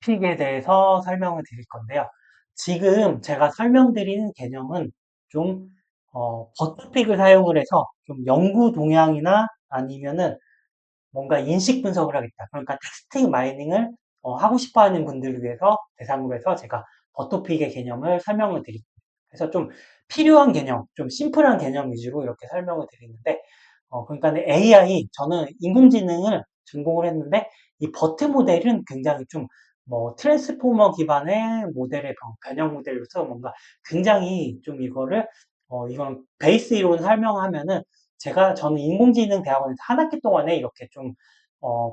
픽에 대해서 설명을 드릴 건데요. 지금 제가 설명드리는 개념은 좀, 버터픽을 사용을 해서 좀 연구 동향이나 아니면은 뭔가 인식 분석을 하겠다. 그러니까 텍스트 마이닝을 하고 싶어 하는 분들을 위해서 대상으로 해서 제가 버터픽의 개념을 설명을 드릴게요. 그래서 좀 필요한 개념, 좀 심플한 개념 위주로 이렇게 설명을 드리는데, 그러니까 AI, 저는 인공지능을 전공을 했는데, 이 버트 모델은 굉장히 좀, 트랜스포머 기반의 모델의 변형 모델로서 뭔가 굉장히 좀 이건 베이스 이론 설명하면은, 저는 인공지능 대학원에서 한 학기 동안에 이렇게 좀,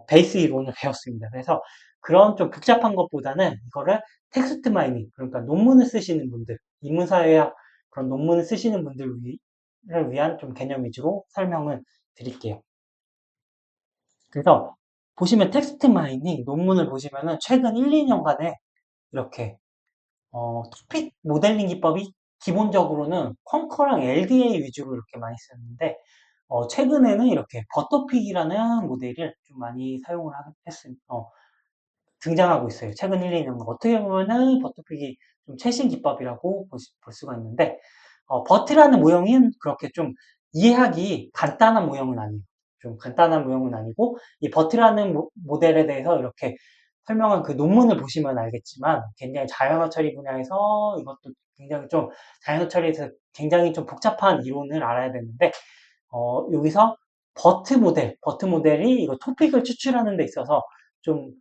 베이스 이론을 배웠습니다. 그래서 그런 좀 복잡한 것보다는 이거를 텍스트 마이닝, 그러니까 논문을 쓰시는 분들, 인문사회학 그런 논문을 쓰시는 분들을 위한 좀 개념 위주로 설명을 드릴게요. 그래서 보시면 텍스트 마이닝 논문을 보시면은 최근 1, 2년간에 이렇게 토픽 모델링 기법이 기본적으로는 쿼커랑 LDA 위주로 이렇게 많이 쓰는데 최근에는 이렇게 버터픽이라는 모델을 좀 많이 사용을 했습니다. 등장하고 있어요. 최근 1, 2년. 어떻게 보면은 버터픽이 좀 최신 기법이라고 볼 수가 있는데, 버트라는 모형은 그렇게 좀 이해하기 간단한 모형은 아니에요. 좀 간단한 모형은 아니고, 이 버트라는 모델에 대해서 이렇게 설명한 그 논문을 보시면 알겠지만, 굉장히 자연어 처리 분야에서 이것도 굉장히 좀, 자연어 처리에서 굉장히 좀 복잡한 이론을 알아야 되는데, 여기서 버트 모델이 이거 토픽을 추출하는 데 있어서 좀,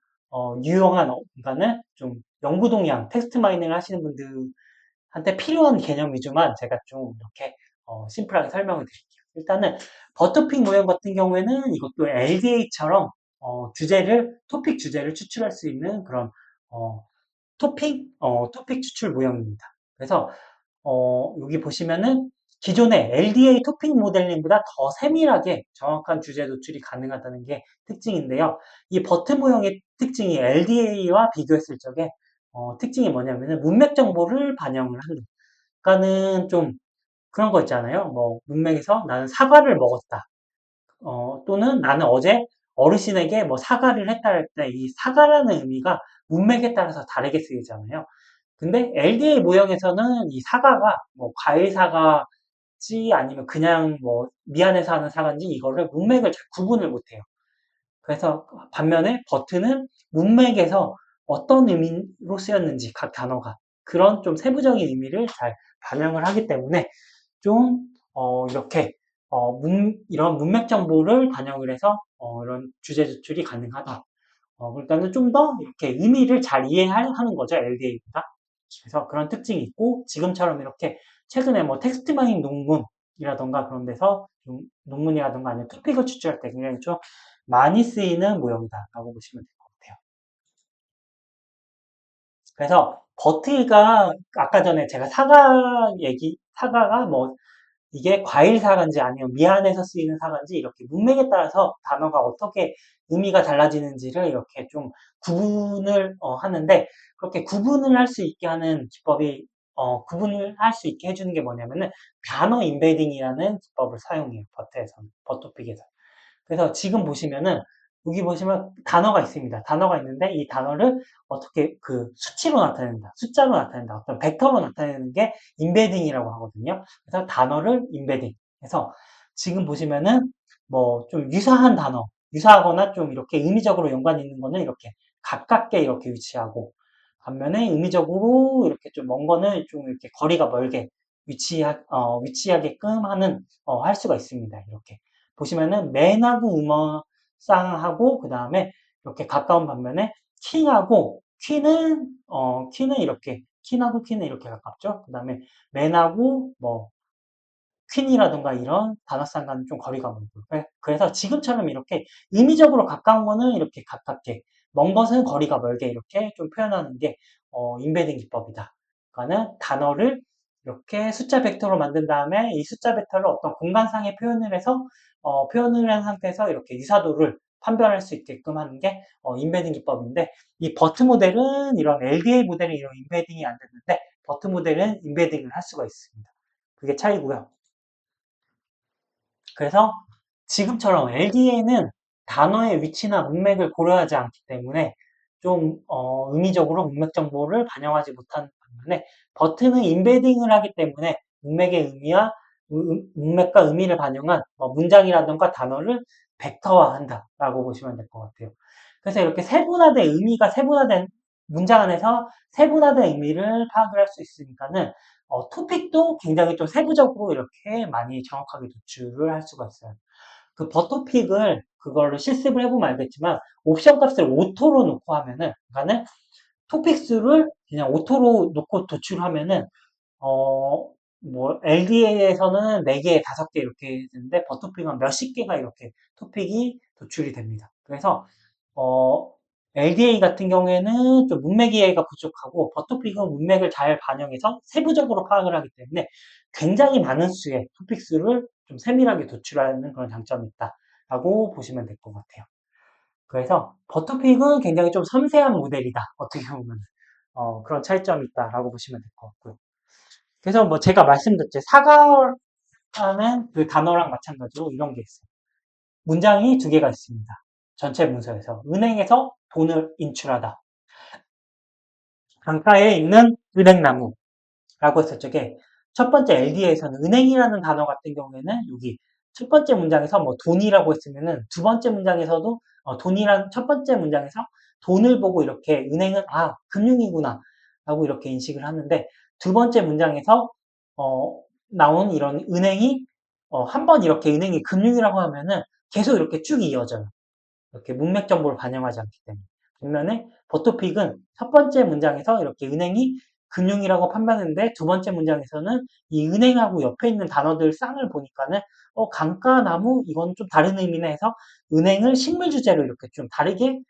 유용한, 그러니까는 좀 연구 동향, 텍스트 마이닝을 하시는 분들한테 필요한 개념 위주만 제가 좀 이렇게, 심플하게 설명을 드릴게요. 일단은, 버터픽 모형 같은 경우에는 이것도 LDA처럼, 토픽 주제를 추출할 수 있는 그런, 어, 토픽 추출 모형입니다. 그래서 여기 보시면은 기존의 LDA 토픽 모델링보다 더 세밀하게 정확한 주제 노출이 가능하다는 게 특징인데요. 이 버튼 모형의 특징이 LDA와 비교했을 적에 특징이 뭐냐면은 문맥 정보를 반영을 한다. 그러니까는 좀 그런 거 있잖아요. 뭐 문맥에서 나는 사과를 먹었다. 또는 나는 어제 어르신에게 뭐 사과를 했다 할 때 이 사과라는 의미가 문맥에 따라서 다르게 쓰이잖아요. 근데 LDA 모형에서는 이 사과가 뭐 과일 사과지 아니면 그냥 뭐 미안해서 하는 사과인지 이거를 문맥을 잘 구분을 못해요. 그래서 반면에 버튼은 문맥에서 어떤 의미로 쓰였는지 각 단어가 그런 좀 세부적인 의미를 잘 반영을 하기 때문에 좀 이렇게 이런 문맥 정보를 반영을 해서 이런 주제 조출이 가능하다. 그러니까는 좀 더 이렇게 의미를 잘 이해하는 거죠, LDA보다. 그래서 그런 특징이 있고, 지금처럼 이렇게 최근에 뭐 텍스트 마이닝 논문이라던가 그런 데서 좀 논문이라던가 아니면 토픽을 추출할 때 굉장히 좀 많이 쓰이는 모형이다라고 보시면 될 것 같아요. 그래서 버트가 아까 전에 제가 사과가 뭐 이게 과일 사과인지 아니면 미안해서 쓰이는 사과인지 이렇게 문맥에 따라서 단어가 어떻게 의미가 달라지는지를 이렇게 좀 구분을 하는데 그렇게 구분을 할 수 있게 하는 기법이 구분을 할 수 있게 해주는 게 뭐냐면은 단어 인베딩이라는 기법을 사용해요. 버터픽에서. 그래서 지금 보시면은 여기 보시면 단어가 있습니다. 단어가 있는데 이 단어를 어떻게 그 수치로 나타낸다. 숫자로 나타낸다. 어떤 벡터로 나타내는 게 인베딩이라고 하거든요. 그래서 단어를 인베딩 해서 지금 보시면은 뭐 좀 유사한 단어, 유사하거나 좀 이렇게 의미적으로 연관이 있는 거는 이렇게 가깝게 이렇게 위치하고 반면에 의미적으로 이렇게 좀 먼 거는 좀 이렇게 거리가 멀게 위치하게끔 할 수가 있습니다. 이렇게. 보시면은 맨하고 우머쌍하고 그 다음에 이렇게 가까운 반면에 퀸은 이렇게 퀸하고 퀸은 이렇게 가깝죠. 그 다음에 맨하고 뭐 퀸이라든가 이런 단어쌍과는 좀 거리가 멀고 그래서 지금처럼 이렇게 의미적으로 가까운 거는 이렇게 가깝게 먼 것은 거리가 멀게 이렇게 좀 표현하는 게 인베딩 기법이다. 그러니까는 단어를 이렇게 숫자 벡터로 만든 다음에 이 숫자 벡터를 어떤 공간상에 표현을 해서 표현을 한 상태에서 이렇게 유사도를 판별할 수 있게끔 하는 게 인베딩 기법인데 이 버트 모델은 이런 LDA 모델은 이런 인베딩이 안 되는데 버트 모델은 인베딩을 할 수가 있습니다. 그게 차이고요. 그래서 지금처럼 LDA는 단어의 위치나 문맥을 고려하지 않기 때문에 의미적으로 문맥 정보를 반영하지 못하는 반면에 버튼은 임베딩을 하기 때문에 문맥의 의미와 문맥과 의미를 반영한 문장이라든가 단어를 벡터화한다라고 보시면 될 것 같아요. 그래서 이렇게 세분화된 의미가 세분화된 문장 안에서 세분화된 의미를 파악을 할 수 있으니까는 토픽도 굉장히 좀 세부적으로 이렇게 많이 정확하게 도출을 할 수가 있어요. 그 버터픽을 그걸로 실습을 해보면 알겠지만 옵션 값을 오토로 놓고 하면은 그러니까는 토픽 수를 그냥 오토로 놓고 도출하면은 LDA에서는 4개, 5개 이렇게 되는데 버터픽은 몇십 개가 이렇게 토픽이 도출이 됩니다. 그래서 LDA 같은 경우에는 좀 문맥 이해가 부족하고 버터픽은 문맥을 잘 반영해서 세부적으로 파악을 하기 때문에 굉장히 많은 수의 토픽 수를 좀 세밀하게 도출하는 그런 장점이 있다라고 보시면 될 것 같아요. 그래서 버터픽은 굉장히 좀 섬세한 모델이다. 어떻게 보면 그런 차이점이 있다라고 보시면 될 것 같고요. 그래서 제가 말씀드렸죠. 사과라는 그 단어랑 마찬가지로 이런 게 있어요. 문장이 2개가 있습니다. 전체 문서에서 은행에서 돈을 인출하다. 강가에 있는 은행나무라고 했을 적에 첫 번째 LD에서는 은행이라는 단어 같은 경우에는 여기 첫 번째 문장에서 돈이라고 했으면은 두 번째 문장에서도 돈이란 첫 번째 문장에서 돈을 보고 이렇게 은행은 금융이구나 라고 이렇게 인식을 하는데 두 번째 문장에서 나온 이런 은행이 한 번 이렇게 은행이 금융이라고 하면은 계속 이렇게 쭉 이어져요. 이렇게 문맥 정보를 반영하지 않기 때문에. 반면에 버터픽은 첫 번째 문장에서 이렇게 은행이 금융이라고 판단했는데 두 번째 문장에서는 이 은행하고 옆에 있는 단어들 쌍을 보니까는 강가, 나무 이건 좀 다른 의미네 해서 은행을 식물 주제로 이렇게 좀 다르게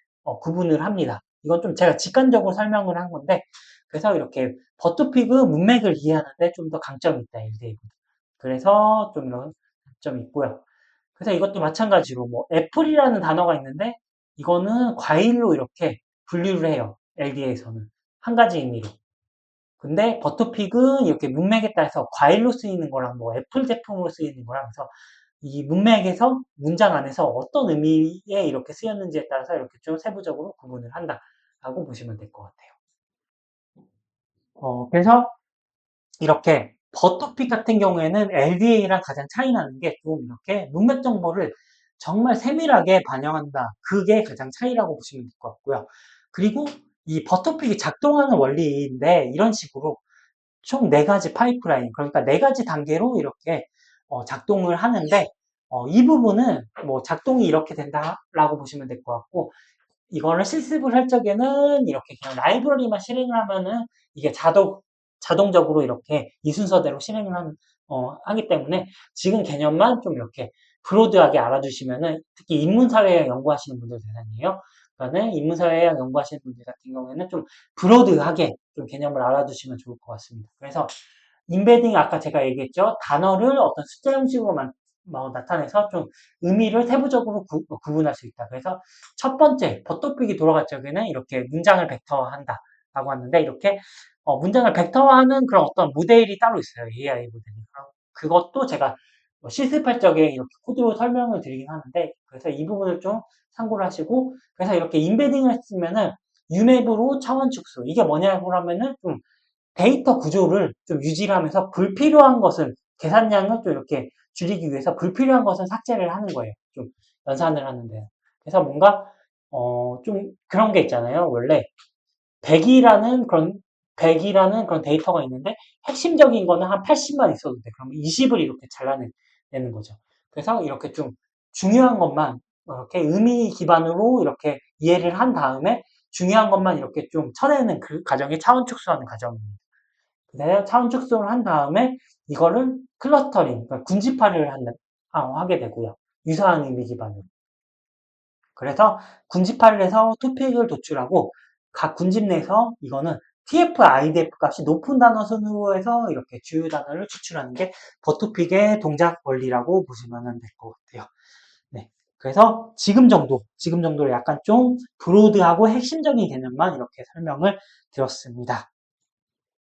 구분을 합니다. 이건 좀 제가 직관적으로 설명을 한 건데 그래서 이렇게 버터픽은 문맥을 이해하는데 좀 더 강점이 있다. LDA보다. 그래서 좀 이런 장점이 있고요. 그래서 이것도 마찬가지로 애플이라는 단어가 있는데 이거는 과일로 이렇게 분류를 해요. LDA에서는 한 가지 의미로. 근데 버터픽은 이렇게 문맥에 따라서 과일로 쓰이는 거랑 애플 제품으로 쓰이는 거랑 그래서 이 문맥에서 문장 안에서 어떤 의미에 이렇게 쓰였는지에 따라서 이렇게 좀 세부적으로 구분을 한다라고 보시면 될 것 같아요. 그래서 이렇게 버터픽 같은 경우에는 LDA랑 가장 차이 나는 게 좀 이렇게 문맥 정보를 정말 세밀하게 반영한다. 그게 가장 차이라고 보시면 될 것 같고요. 그리고 이 버터픽이 작동하는 원리인데 이런 식으로 총 4가지 파이프라인, 그러니까 4가지 단계로 이렇게 작동을 하는데 이 부분은 작동이 이렇게 된다라고 보시면 될 것 같고 이거를 실습을 할 적에는 이렇게 그냥 라이브러리만 실행을 하면은 이게 자동적으로 이렇게 이 순서대로 실행을 하기 때문에 지금 개념만 좀 이렇게 브로드하게 알아주시면은 특히 인문사회학 연구하시는 분들 대상이에요. 그러니까는 인문사회학 연구하시는 분들 같은 경우에는 좀 브로드하게 좀 개념을 알아두시면 좋을 것 같습니다. 그래서 인베딩 아까 제가 얘기했죠. 단어를 어떤 숫자 형식으로 나타내서 좀 의미를 세부적으로 구분할 수 있다. 그래서 첫 번째 버터픽이 돌아갈 적에는 이렇게 문장을 벡터화한다 라고 하는데 이렇게 문장을 벡터화하는 그런 어떤 모델이 따로 있어요. AI 모델이. 그것도 제가 실습할 적에 이렇게 코드로 설명을 드리긴 하는데 그래서 이 부분을 좀 참고를 하시고 그래서 이렇게 인베딩을 했으면은 유맵으로 차원 축소 이게 뭐냐고 하면은 좀 데이터 구조를 좀 유지를 하면서 불필요한 것은 계산량을 좀 이렇게 줄이기 위해서 불필요한 것은 삭제를 하는 거예요. 좀 연산을 하는데. 그래서 뭔가 좀 그런 게 있잖아요. 원래 100이라는 그런 데이터가 있는데 핵심적인 거는 한 80만 있어도 돼. 그러면 20을 이렇게 잘라내는 거죠. 그래서 이렇게 좀 중요한 것만 이렇게 의미 기반으로 이렇게 이해를 한 다음에 중요한 것만 이렇게 좀 쳐내는 그 과정이 차원 축소하는 과정입니다. 그래서 차원 축소를 한 다음에 이거를 클러스터링, 그러니까 군집화를 하게 되고요. 유사한 의미 기반으로. 그래서 군집화를 해서 토픽을 도출하고 각 군집 내에서 이거는 TF, IDF 값이 높은 단어 순으로 해서 이렇게 주요 단어를 추출하는 게 버토픽의 동작 원리라고 보시면 될 것 같아요. 네. 그래서 지금 정도로 약간 좀 브로드하고 핵심적인 개념만 이렇게 설명을 드렸습니다.